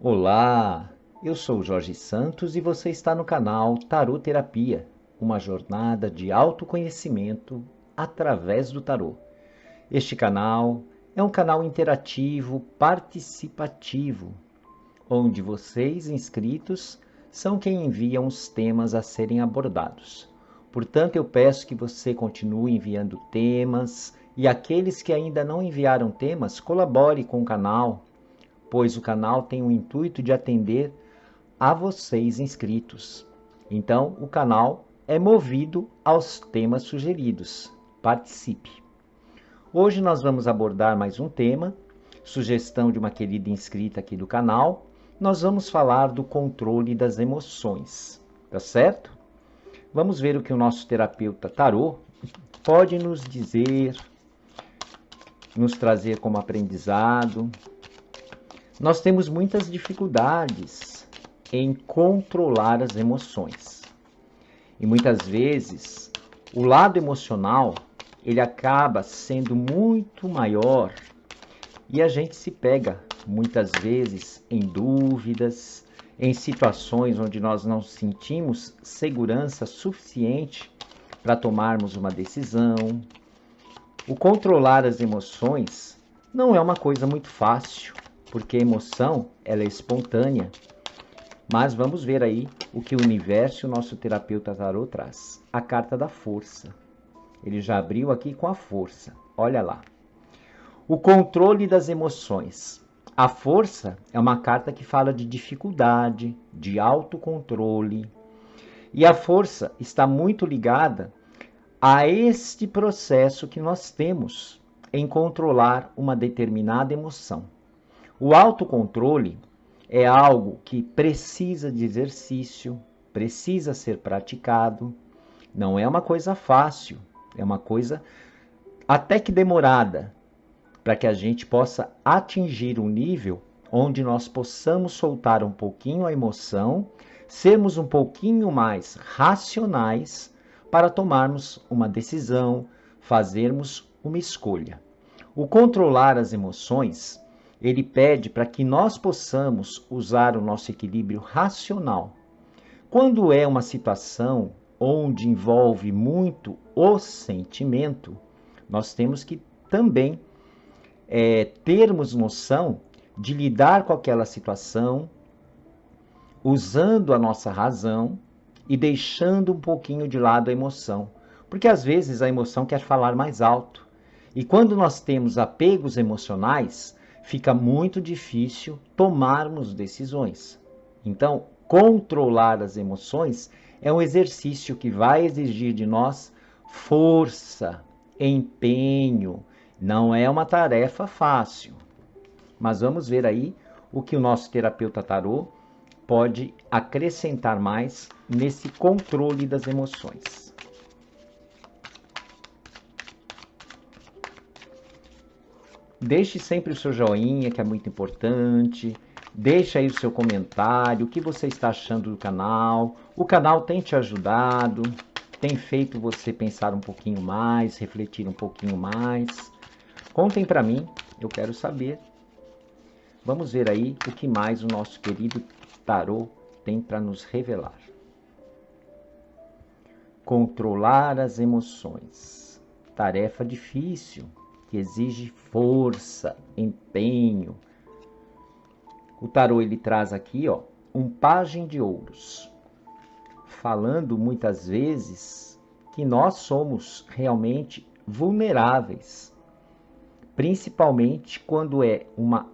Olá, eu sou o Jorge Santos e você está no canal Tarô Terapia, uma jornada de autoconhecimento através do tarô. Este canal é um canal interativo, participativo, onde vocês inscritos são quem enviam os temas a serem abordados. Portanto, eu peço que você continue enviando temas e aqueles que ainda não enviaram temas, colabore com o canal, pois o canal tem o intuito de atender a vocês inscritos. Então, o canal é movido aos temas sugeridos. Participe! Hoje nós vamos abordar mais um tema, sugestão de uma querida inscrita aqui do canal. Nós vamos falar do controle das emoções, tá certo? Vamos ver o que o nosso terapeuta tarô pode nos dizer, nos trazer como aprendizado. Nós temos muitas dificuldades em controlar as emoções. E muitas vezes, o lado emocional, ele acaba sendo muito maior e a gente se pega, muitas vezes, em dúvidas, em situações onde nós não sentimos segurança suficiente para tomarmos uma decisão. O controlar as emoções não é uma coisa muito fácil, porque a emoção, ela é espontânea. Mas vamos ver aí o que o universo e o nosso terapeuta tarô traz. A carta da força. Ele já abriu aqui com a força. Olha lá. O controle das emoções. A força é uma carta que fala de dificuldade, de autocontrole. E a força está muito ligada a este processo que nós temos em controlar uma determinada emoção. O autocontrole é algo que precisa de exercício, precisa ser praticado. Não é uma coisa fácil, é uma coisa até que demorada, para que a gente possa atingir um nível onde nós possamos soltar um pouquinho a emoção, sermos um pouquinho mais racionais para tomarmos uma decisão, fazermos uma escolha. O controlar as emoções, ele pede para que nós possamos usar o nosso equilíbrio racional. Quando é uma situação onde envolve muito o sentimento, nós temos que também termos noção de lidar com aquela situação, usando a nossa razão e deixando um pouquinho de lado a emoção. Porque às vezes a emoção quer falar mais alto. E quando nós temos apegos emocionais, fica muito difícil tomarmos decisões. Então, controlar as emoções é um exercício que vai exigir de nós força, empenho. Não é uma tarefa fácil. Mas vamos ver aí o que o nosso terapeuta tarô pode acrescentar mais nesse controle das emoções. Deixe sempre o seu joinha, que é muito importante. Deixe aí o seu comentário, o que você está achando do canal. O canal tem te ajudado, tem feito você pensar um pouquinho mais, refletir um pouquinho mais. Contem para mim, eu quero saber. Vamos ver aí o que mais o nosso querido tarô tem para nos revelar. Controlar as emoções. Tarefa difícil, que exige força, empenho. O tarô ele traz aqui, ó, um pajem de ouros, falando muitas vezes que nós somos realmente vulneráveis, principalmente quando é uma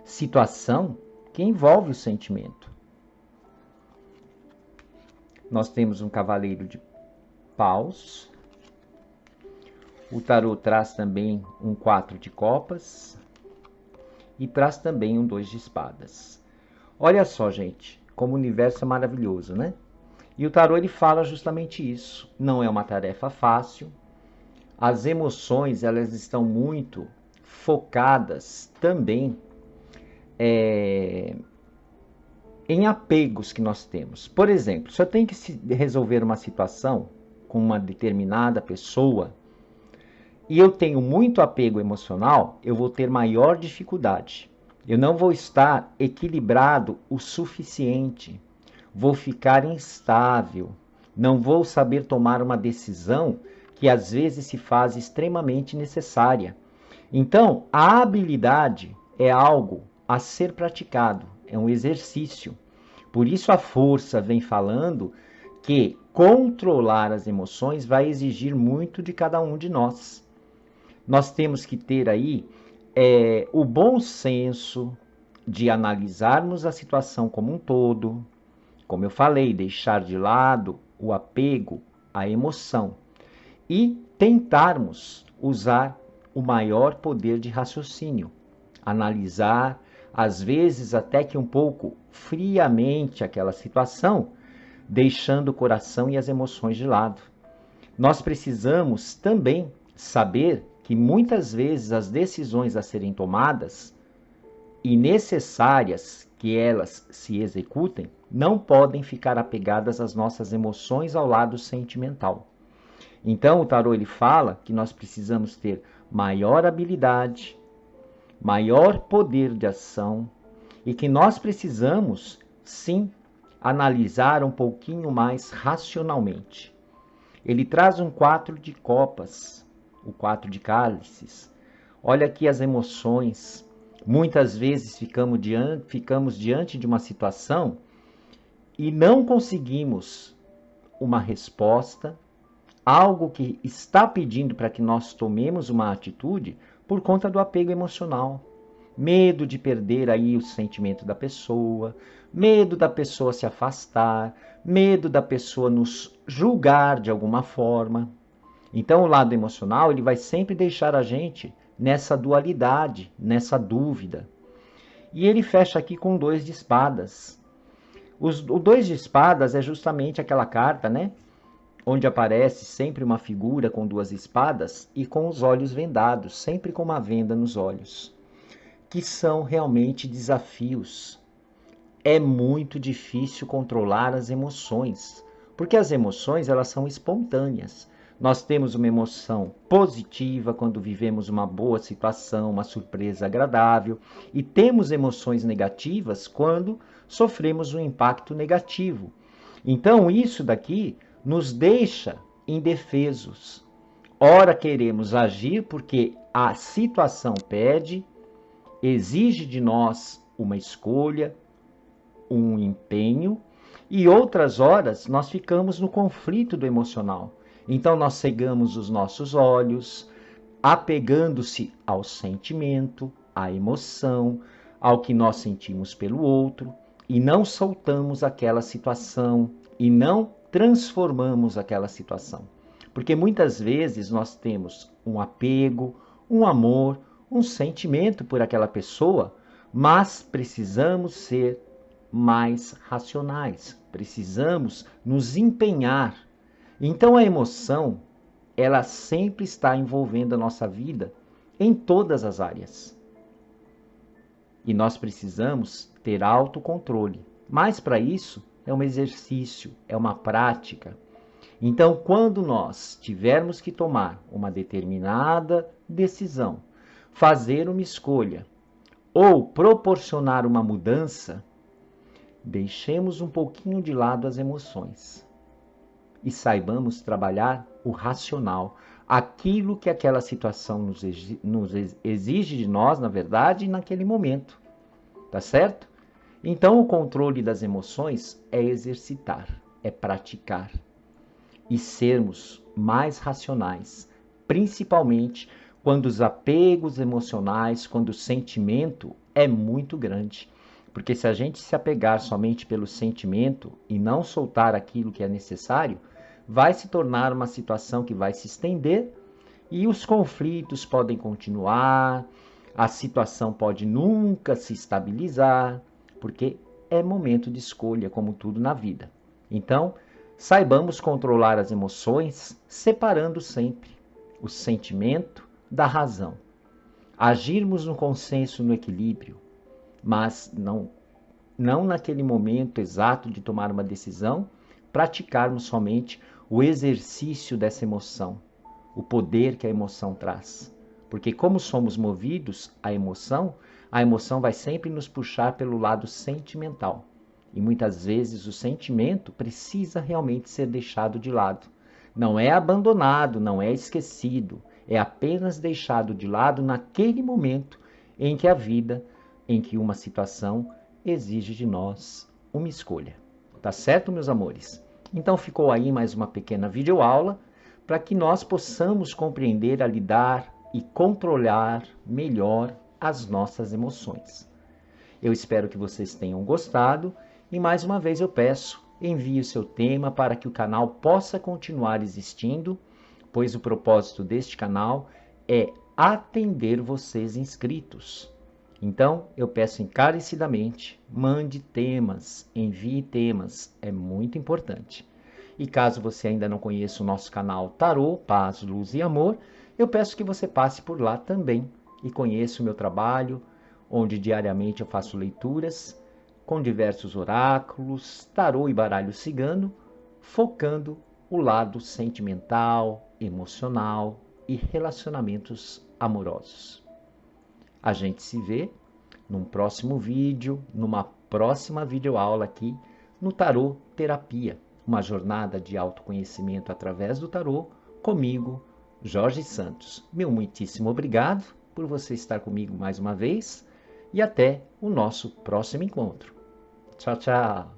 situação que envolve o sentimento. Nós temos um cavaleiro de paus. O tarô traz também um 4 de copas e traz também um 2 de espadas. Olha só, gente, como o universo é maravilhoso, né? E o tarô ele fala justamente isso. Não é uma tarefa fácil. As emoções elas estão muito focadas também em apegos que nós temos. Por exemplo, se eu tenho que resolver uma situação com uma determinada pessoa e eu tenho muito apego emocional, eu vou ter maior dificuldade. Eu não vou estar equilibrado o suficiente, vou ficar instável, não vou saber tomar uma decisão que às vezes se faz extremamente necessária. Então, a habilidade é algo a ser praticado, é um exercício. Por isso a força vem falando que controlar as emoções vai exigir muito de cada um de nós. Nós temos que ter aí o bom senso de analisarmos a situação como um todo, como eu falei, deixar de lado o apego à emoção e tentarmos usar o maior poder de raciocínio, analisar, às vezes até que um pouco friamente aquela situação, deixando o coração e as emoções de lado. Nós precisamos também saber que muitas vezes as decisões a serem tomadas e necessárias que elas se executem não podem ficar apegadas às nossas emoções ao lado sentimental. Então o tarô ele fala que nós precisamos ter maior habilidade, maior poder de ação e que nós precisamos sim analisar um pouquinho mais racionalmente. Ele traz um 4 de copas, o 4 de cálices. Olha aqui as emoções. Muitas vezes ficamos diante de uma situação e não conseguimos uma resposta, algo que está pedindo para que nós tomemos uma atitude por conta do apego emocional. Medo de perder aí o sentimento da pessoa, medo da pessoa se afastar, medo da pessoa nos julgar de alguma forma. Então o lado emocional ele vai sempre deixar a gente nessa dualidade, nessa dúvida. E ele fecha aqui com 2 de espadas. O 2 de espadas é justamente aquela carta, né? Onde aparece sempre uma figura com 2 espadas e com os olhos vendados, sempre com uma venda nos olhos, que são realmente desafios. É muito difícil controlar as emoções, porque as emoções elas são espontâneas. Nós temos uma emoção positiva quando vivemos uma boa situação, uma surpresa agradável, e temos emoções negativas quando sofremos um impacto negativo. Então isso daqui nos deixa indefesos. Ora queremos agir porque a situação pede, exige de nós uma escolha, um empenho, e outras horas nós ficamos no conflito do emocional. Então nós cegamos os nossos olhos, apegando-se ao sentimento, à emoção, ao que nós sentimos pelo outro, e não soltamos aquela situação, e não transformamos aquela situação. Porque muitas vezes nós temos um apego, um amor, um sentimento por aquela pessoa, mas precisamos ser mais racionais, precisamos nos empenhar. Então a emoção, ela sempre está envolvendo a nossa vida em todas as áreas. E nós precisamos ter autocontrole. Mas para isso é um exercício, é uma prática. Então, quando nós tivermos que tomar uma determinada decisão, fazer uma escolha ou proporcionar uma mudança, deixemos um pouquinho de lado as emoções e saibamos trabalhar o racional, aquilo que aquela situação nos exige de nós, na verdade, naquele momento. Tá certo? Então, o controle das emoções é exercitar, é praticar e sermos mais racionais, principalmente quando os apegos emocionais, quando o sentimento é muito grande. Porque se a gente se apegar somente pelo sentimento e não soltar aquilo que é necessário, vai se tornar uma situação que vai se estender e os conflitos podem continuar, a situação pode nunca se estabilizar, porque é momento de escolha, como tudo na vida. Então, Saibamos controlar as emoções, separando sempre o sentimento da razão. Agirmos no consenso, no equilíbrio, mas não naquele momento exato de tomar uma decisão, praticarmos somente o exercício dessa emoção, o poder que a emoção traz. Porque como somos movidos à emoção, a emoção vai sempre nos puxar pelo lado sentimental. E muitas vezes o sentimento precisa realmente ser deixado de lado. Não é abandonado, não é esquecido, é apenas deixado de lado naquele momento em que a vida, em que uma situação exige de nós uma escolha. Tá certo, meus amores? Então ficou aí mais uma pequena videoaula para que nós possamos compreender a lidar e controlar melhor as nossas emoções. Eu espero que vocês tenham gostado e mais uma vez eu peço, envie o seu tema para que o canal possa continuar existindo, pois o propósito deste canal é atender vocês inscritos. Então, eu peço encarecidamente, mande temas, envie temas, é muito importante. E caso você ainda não conheça o nosso canal Tarô, Paz, Luz e Amor, eu peço que você passe por lá também e conheça o meu trabalho, onde diariamente eu faço leituras com diversos oráculos, tarô e baralho cigano, focando o lado sentimental, emocional e relacionamentos amorosos. A gente se vê num próximo vídeo, numa próxima videoaula aqui no Tarô Terapia, uma jornada de autoconhecimento através do tarô, comigo, Jorge Santos. Meu muitíssimo obrigado por você estar comigo mais uma vez e até o nosso próximo encontro. Tchau, tchau!